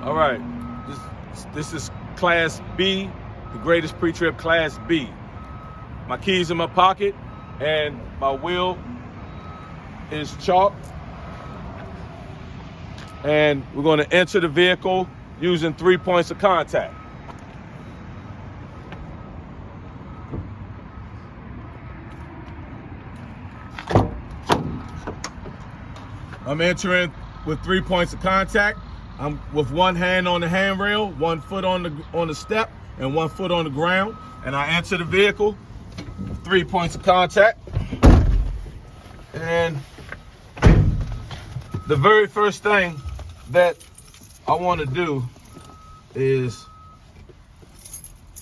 All right, this is Class B, the greatest pre-trip Class B. My keys in my pocket and my wheel is chalk. And we're going to enter the vehicle using 3 points of contact. I'm entering with 3 points of contact. I'm with one hand on the handrail, 1 foot on the step, and 1 foot on the ground. And I enter the vehicle, 3 points of contact. And the very first thing that I want to do is,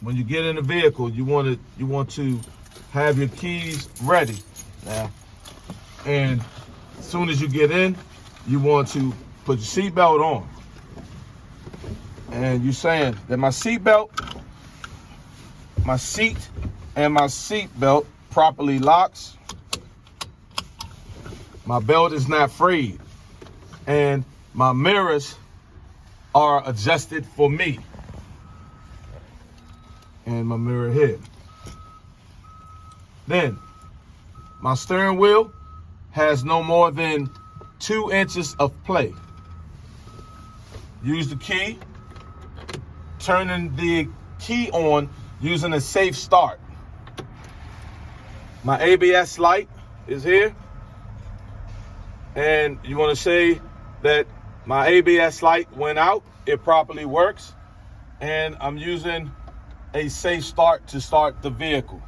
when you get in the vehicle, you want to have your keys ready now. And as soon as you get in, you want to put your seatbelt on. And you're saying that my seat and my seat belt properly locks. My belt is not frayed. And my mirrors are adjusted for me. And my mirror here. Then, my steering wheel has no more than 2 inches of play. Use the key, turning the key on using a safe start. My ABS light is here. And you want to say that my ABS light went out, it properly works. And I'm using a safe start to start the vehicle.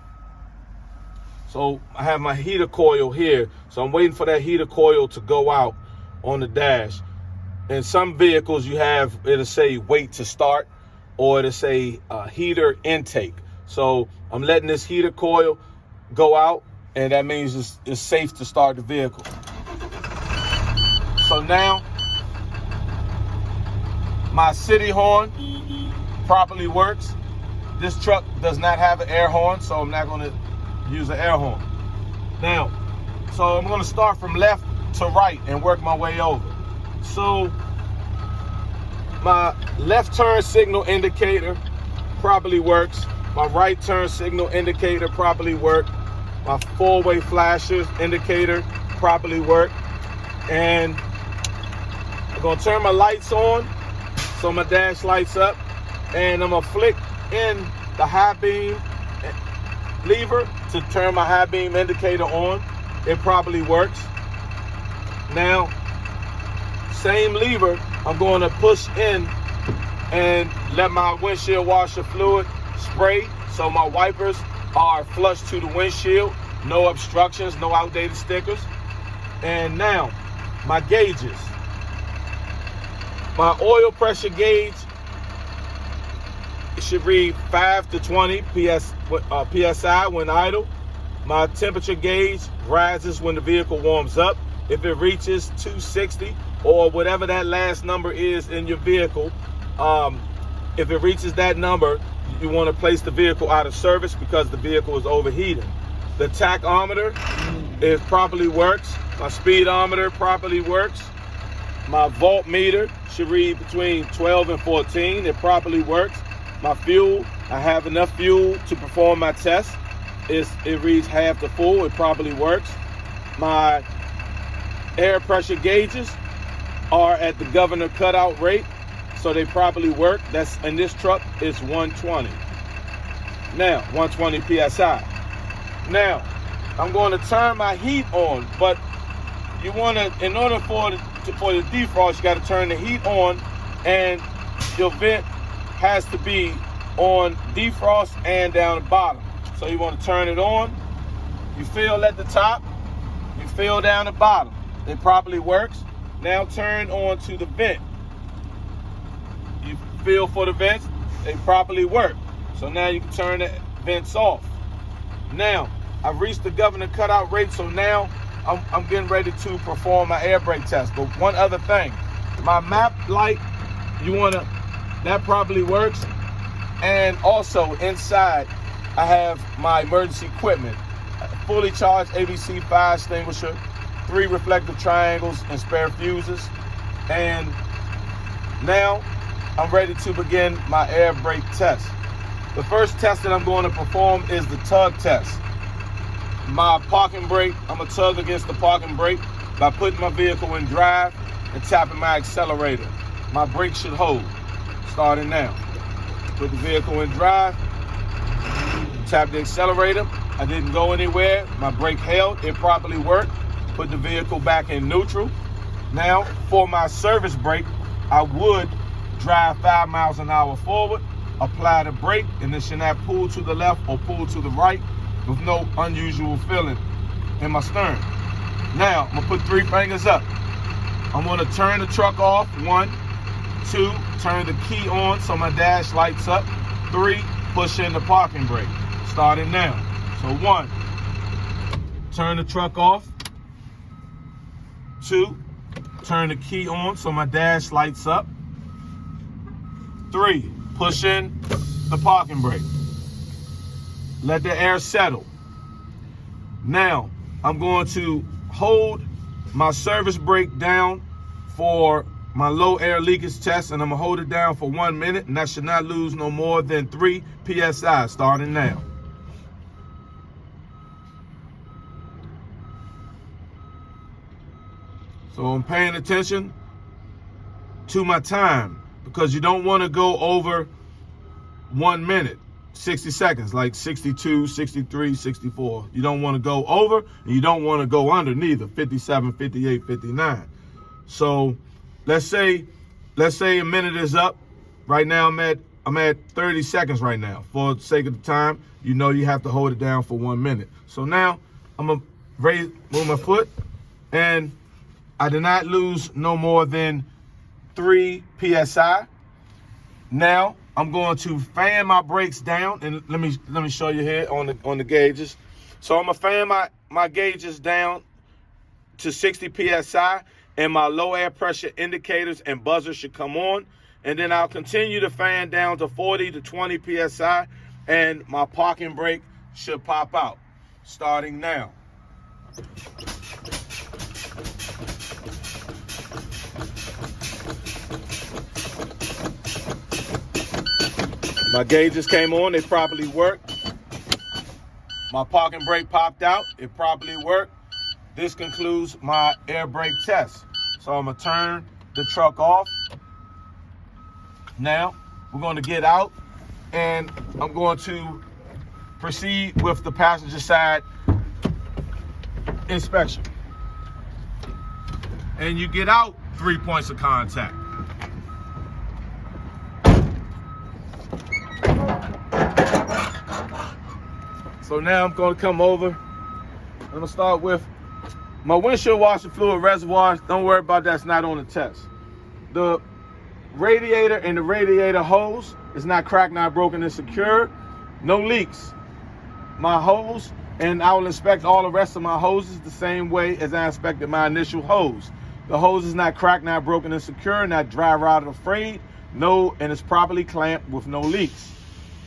So I have my heater coil here. So I'm waiting for that heater coil to go out on the dash. In some vehicles it'll say wait to start, or it'll say heater intake. So I'm letting this heater coil go out, and that means it's safe to start the vehicle. So now my city horn properly works. This truck does not have an air horn, so I'm not going to use an air horn. Now, so I'm going to start from left to right and work my way over. So my left turn signal indicator properly works. My right turn signal indicator properly works. My four-way flashers indicator properly work. And I'm going to turn my lights on so my dash lights up. And I'm going to flick in the high beam lever to turn my high beam indicator on. It properly works. Now, same lever, I'm going to push in and let my windshield washer fluid spray so my wipers are flush to the windshield. No obstructions, no outdated stickers. And now, my gauges. My oil pressure gauge, it should read 5 to 20 PSI when idle. My temperature gauge rises when the vehicle warms up. If it reaches 260 or whatever that last number is in your vehicle, if it reaches that number, you want to place the vehicle out of service because the vehicle is overheating. The tachometer properly works. My speedometer properly works. My voltmeter should read between 12 and 14. It properly works. My fuel, I have enough fuel to perform my test. It reads half the full. It properly works. My air pressure gauges are at the governor cutout rate, so they properly work. That's in this truck, it's 120. Now, 120 PSI. Now, I'm going to turn my heat on, but you want to, in order for the defrost, you got to turn the heat on, and your vent has to be on defrost and down the bottom. So you want to turn it on. You fill at the top, you fill down the bottom. It properly works. Now turn on to the vent. You fill for the vents, they properly work. So now you can turn the vents off. Now, I've reached the governor cutout rate, so now I'm getting ready to perform my air brake test. But one other thing, my map light, that properly works. And also inside, I have my emergency equipment. Fully charged ABC fire extinguisher, 3 reflective triangles and spare fuses. And now I'm ready to begin my air brake test. The first test that I'm going to perform is the tug test. My parking brake, I'm going to tug against the parking brake by putting my vehicle in drive and tapping my accelerator. My brake should hold. Starting now. Put the vehicle in drive, tap the accelerator. I didn't go anywhere. My brake held. It properly worked. Put the vehicle back in neutral. Now, for my service brake, I would drive 5 miles an hour forward, apply the brake, and it should not pull to the left or pull to the right with no unusual feeling in my stern. Now, I'm gonna put 3 fingers up. I'm gonna turn the truck off. 1, 2, turn the key on so my dash lights up. 3, push in the parking brake. Starting now. So 1, turn the truck off. 2, turn the key on so my dash lights up. 3, push in the parking brake. Let the air settle. Now, I'm going to hold my service brake down for my low air leakage test, and I'm gonna hold it down for 1 minute, and I should not lose no more than 3 PSI, starting now. So I'm paying attention to my time, because you don't want to go over 1 minute, 60 seconds, like 62, 63, 64. You don't want to go over, and you don't want to go under neither, 57, 58, 59. So let's say a minute is up. Right now I'm at 30 seconds right now. For the sake of the time, you know you have to hold it down for 1 minute. So now I'm gonna move my foot, and I did not lose no more than 3 PSI. Now I'm going to fan my brakes down, and let me show you here on the gauges. So I'm gonna fan my gauges down to 60 PSI, and my low air pressure indicators and buzzer should come on. And then I'll continue to fan down to 40 to 20 PSI, and my parking brake should pop out. Starting now. My gauges came on, they properly worked. My parking brake popped out, it properly worked. This concludes my air brake test. So I'm gonna turn the truck off. Now, we're gonna get out, and I'm going to proceed with the passenger side inspection. And you get out 3 points of contact. So now I'm going to come over. I'm going to start with my windshield washer fluid reservoir. Don't worry about that. It's not on the test. The radiator and the radiator hose is not cracked, not broken, and secure. No leaks. My hose, and I will inspect all the rest of my hoses the same way as I inspected my initial hose. The hose is not cracked, not broken, and secure, not dry rotted or frayed. No, and it's properly clamped with no leaks.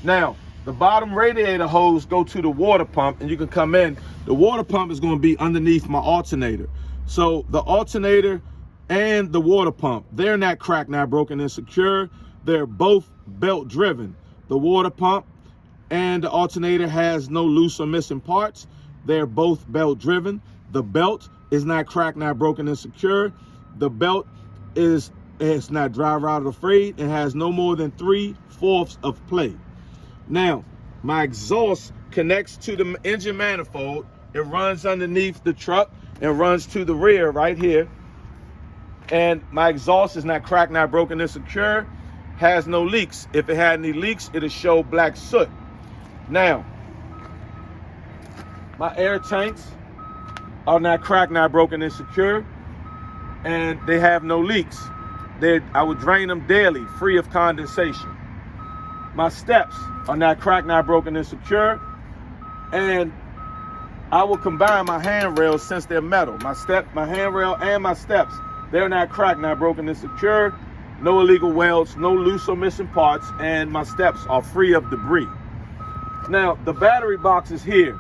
Now, the bottom radiator hose go to the water pump, and you can come in. The water pump is going to be underneath my alternator. So the alternator and the water pump, they're not cracked, not broken, and secure. They're both belt driven. The water pump and the alternator has no loose or missing parts. They're both belt driven. The belt is not cracked, not broken, and secure. The belt it's not dry rotted or frayed. It has no more than 3/4 of play. Now, my exhaust connects to the engine manifold. It runs underneath the truck and runs to the rear right here. And my exhaust is not cracked, not broken, and secure. Has no leaks. If it had any leaks, it'll show black soot. Now, my air tanks are not cracked, not broken, and secure. And they have no leaks. I would drain them daily, free of condensation. My steps are not cracked, not broken, and secure. And I will combine my handrails since they're metal. My handrail and my steps, they're not cracked, not broken, and secure. No illegal welds, no loose or missing parts, and my steps are free of debris. Now, the battery box is here.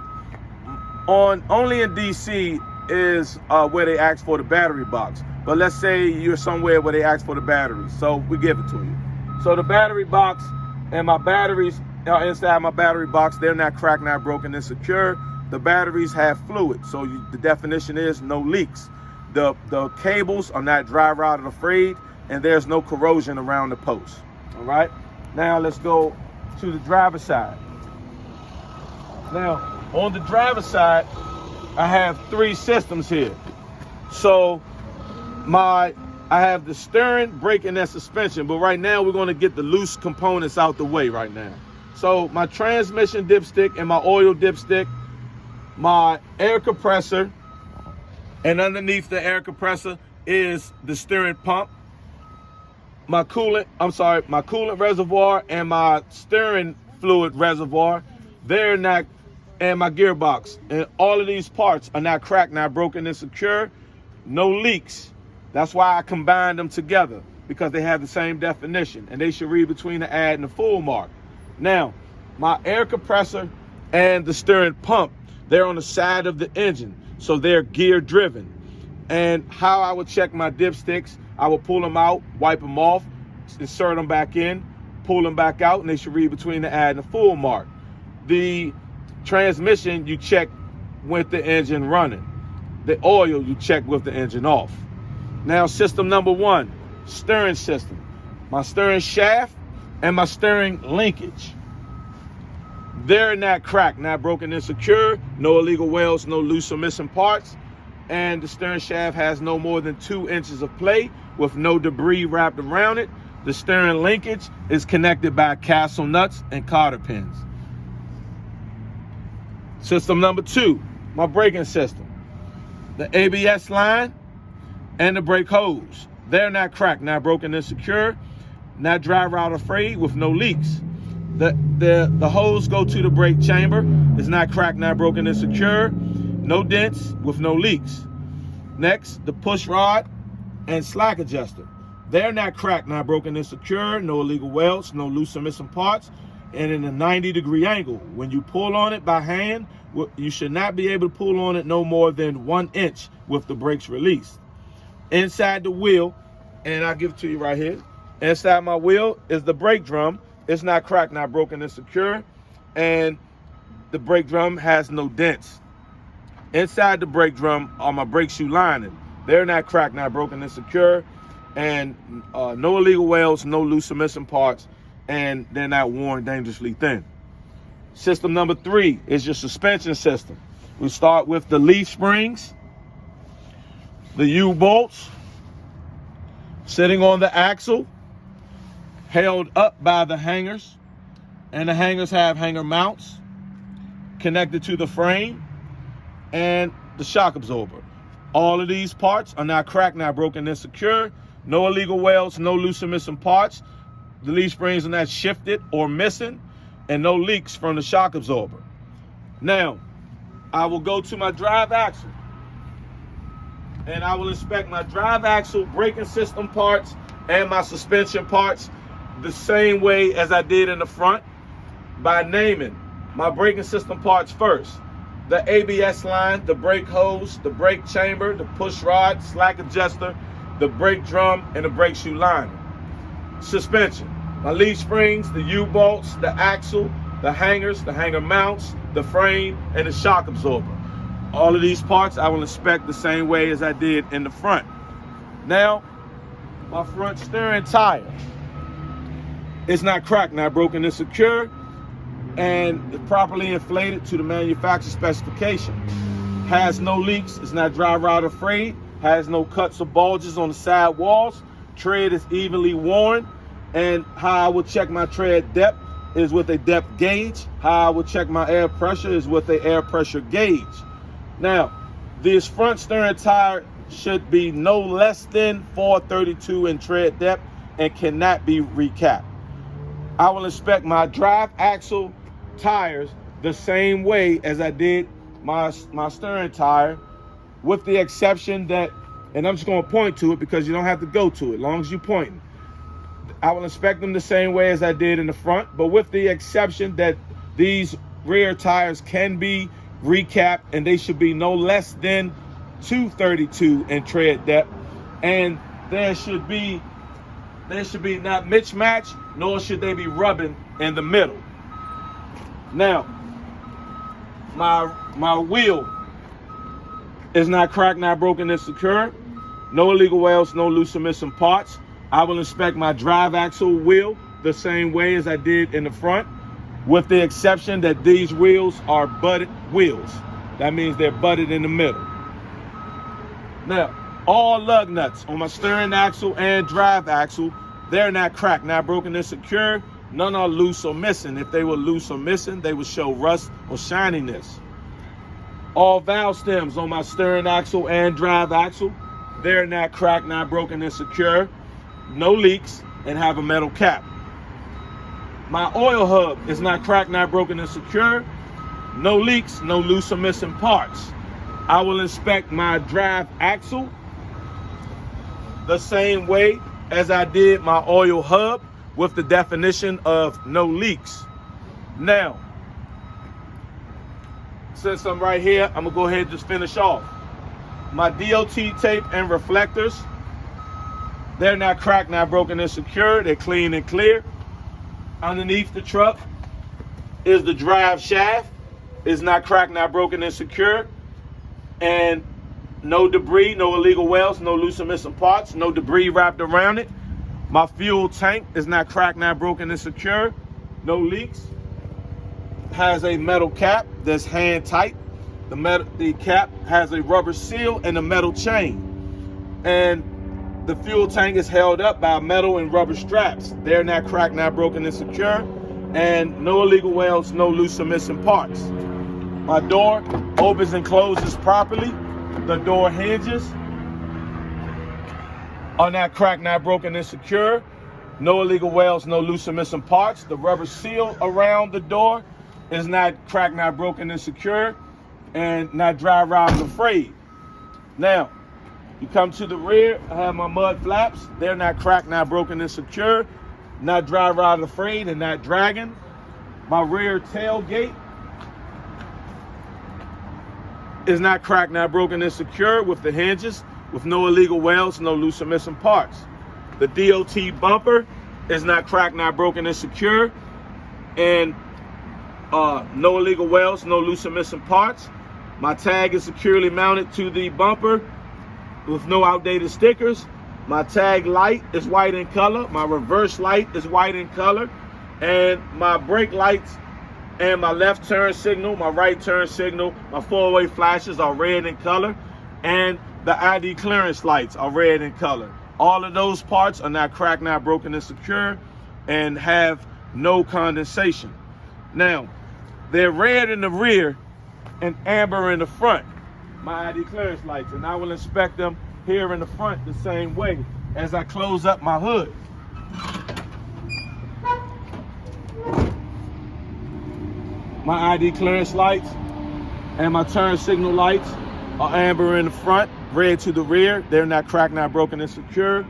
Only in DC is where they ask for the battery box. But let's say you're somewhere where they ask for the batteries, so we give it to you. So the battery box and my batteries are inside my battery box. They're not cracked, not broken, and secure. The batteries have fluid, so the definition is no leaks. The cables are not dry rotted or frayed, and there's no corrosion around the post. All right. Now let's go to the driver's side. Now on the driver's side, I have 3 systems here. So I have the steering, braking, and suspension, but right now we're going to get the loose components out the way right now. So my transmission dipstick and my oil dipstick, my air compressor, and underneath the air compressor is the steering pump, my coolant reservoir and my steering fluid reservoir. They're not, and my gearbox. And all of these parts are not cracked, not broken, and secure. No leaks. That's why I combined them together, because they have the same definition and they should read between the add and the full mark. Now, my air compressor and the steering pump, they're on the side of the engine, so they're gear driven. And how I would check my dipsticks, I would pull them out, wipe them off, insert them back in, pull them back out, and they should read between the add and the full mark. The transmission, you check with the engine running. The oil, you check with the engine off. Now, system number 1, steering system. My steering shaft and my steering linkage. They're not cracked, not broken, and secure. No illegal welds, no loose or missing parts. And the steering shaft has no more than 2 inches of play with no debris wrapped around it. The steering linkage is connected by castle nuts and cotter pins. System number 2, my braking system. The ABS line and the brake hose. They're not cracked, not broken, and secure. Not dry rot or frayed with no leaks. The hose go to the brake chamber. It's not cracked, not broken, and secure. No dents with no leaks. Next, the push rod and slack adjuster. They're not cracked, not broken, and secure. No illegal welds, no loose or missing parts, and in a 90-degree angle. When you pull on it by hand, you should not be able to pull on it no more than 1 inch with the brakes released. Inside the wheel, and I'll give it to you right here. Inside my wheel is the brake drum. It's not cracked, not broken, and secure. And the brake drum has no dents. Inside the brake drum are my brake shoe lining. They're not cracked, not broken, and secure. And no illegal welds, no loose or missing parts, and they're not worn dangerously thin. System number 3 is your suspension system. We start with the leaf springs, the U-bolts sitting on the axle, held up by the hangers, and the hangers have hanger mounts connected to the frame and the shock absorber. All of these parts are not cracked, not broken, and secure. No illegal welds, no loose or missing parts. The leaf springs are not shifted or missing, and no leaks from the shock absorber. Now, I will go to my drive axle, and I will inspect my drive axle, braking system parts, and my suspension parts the same way as I did in the front, by naming my braking system parts first. The ABS line, the brake hose, the brake chamber, the push rod, slack adjuster, the brake drum, and the brake shoe liner. Suspension, my leaf springs, the U-bolts, the axle, the hangers, the hanger mounts, the frame, and the shock absorber. All of these parts I will inspect the same way as I did in the front. Now, my front steering tire. It's not cracked, not broken, and secure, and properly inflated to the manufacturer specification. Has no leaks, it's not dry rot or frayed, has no cuts or bulges on the side walls. Tread is evenly worn, and how I would check my tread depth is with a depth gauge. How I would check my air pressure is with a air pressure gauge. Now, this front steering tire should be no less than 432 in tread depth and cannot be recapped. I will inspect my drive axle tires the same way as I did my steering tire, with the exception that, and I'm just going to point to it because you don't have to go to it, as long as you're pointing. I will inspect them the same way as I did in the front, but with the exception that these rear tires can be recapped, and they should be no less than 232 in tread depth, and there should be They should be not mismatched, nor should they be rubbing in the middle. Now, my wheel is not cracked, not broken, and secure. No illegal welds, no loose or missing parts. I will inspect my drive axle wheel the same way as I did in the front, with the exception that these wheels are butted wheels. That means they're butted in the middle. Now, all lug nuts on my steering axle and drive axle, they're not cracked, not broken, and secure. None are loose or missing. If they were loose or missing, they would show rust or shininess. All valve stems on my steering axle and drive axle, they're not cracked, not broken, and secure. No leaks, and have a metal cap. My oil hub is not cracked, not broken, and secure. No leaks, no loose or missing parts. I will inspect my drive axle the same way as I did my oil hub, with the definition of no leaks. Now, since I'm right here, I'm gonna go ahead and just finish off. My DOT tape and reflectors, they're not cracked, not broken, and secure. They're clean and clear. Underneath the truck is the drive shaft. It's not cracked, not broken, and secure. And no debris, no illegal welds, no loose or missing parts, no debris wrapped around it. My fuel tank is not cracked, not broken, and secure. No leaks. Has a metal cap that's hand tight. The cap has a rubber seal and a metal chain. And the fuel tank is held up by metal and rubber straps. They're not cracked, not broken, and secure. And no illegal welds, no loose or missing parts. My door opens and closes properly. The door hinges are not cracked, not broken, and secure. No illegal welds, no loose or missing parts. The rubber seal around the door is not cracked, not broken, and secure, and not dry rot or frayed. Now, you come to the rear, I have my mud flaps. They're not cracked, not broken, and secure, not dry rot or frayed, and not dragging. My rear tailgate is not cracked, not broken, and secure, with the hinges, with no illegal welds, no loose or missing parts. The DOT bumper is not cracked, not broken, and secure, and no illegal welds, no loose or missing parts. My tag is securely mounted to the bumper with no outdated stickers. My tag light is white in color. My reverse light is white in color. And my brake lights and my left turn signal, my right turn signal, my four-way flashes are red in color. And the ID clearance lights are red in color. All of those parts are not cracked, not broken, and secure, and have no condensation. Now, they're red in the rear and amber in the front, my ID clearance lights, and I will inspect them here in the front the same way as I close up my hood. My ID clearance lights and my turn signal lights are amber in the front, red to the rear. They're not cracked, not broken, and secure.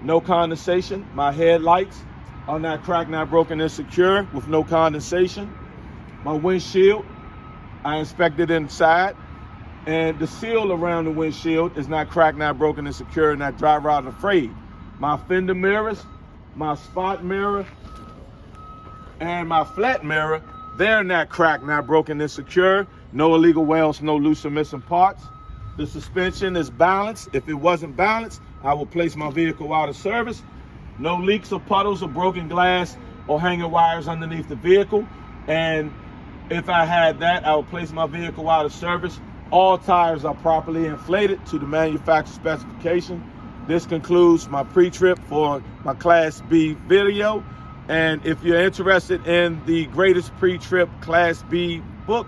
No condensation. My headlights are not cracked, not broken, and secure, with no condensation. My windshield, I inspected inside, and the seal around the windshield is not cracked, not broken, and secure, not dry rot or frayed. My fender mirrors, my spot mirror, and my flat mirror, they're not cracked, not broken, and secure. No illegal welds, no loose or missing parts. The suspension is balanced. If it wasn't balanced, I will place my vehicle out of service. No leaks or puddles or broken glass or hanging wires underneath the vehicle. And if I had that, I would place my vehicle out of service. All tires are properly inflated to the manufacturer specification. This concludes my pre-trip for my Class B video. And if you're interested in the greatest pre-trip Class B book,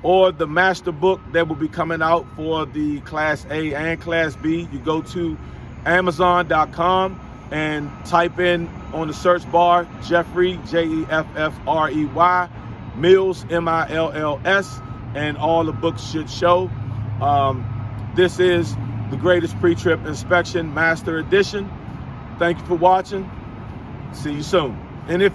or the master book that will be coming out for the Class A and Class B, you go to Amazon.com and type in on the search bar Jeffrey, Jeffrey, Mills, Mills, and all the books should show. This is the greatest pre-trip inspection master edition. Thank you for watching. See you soon. And if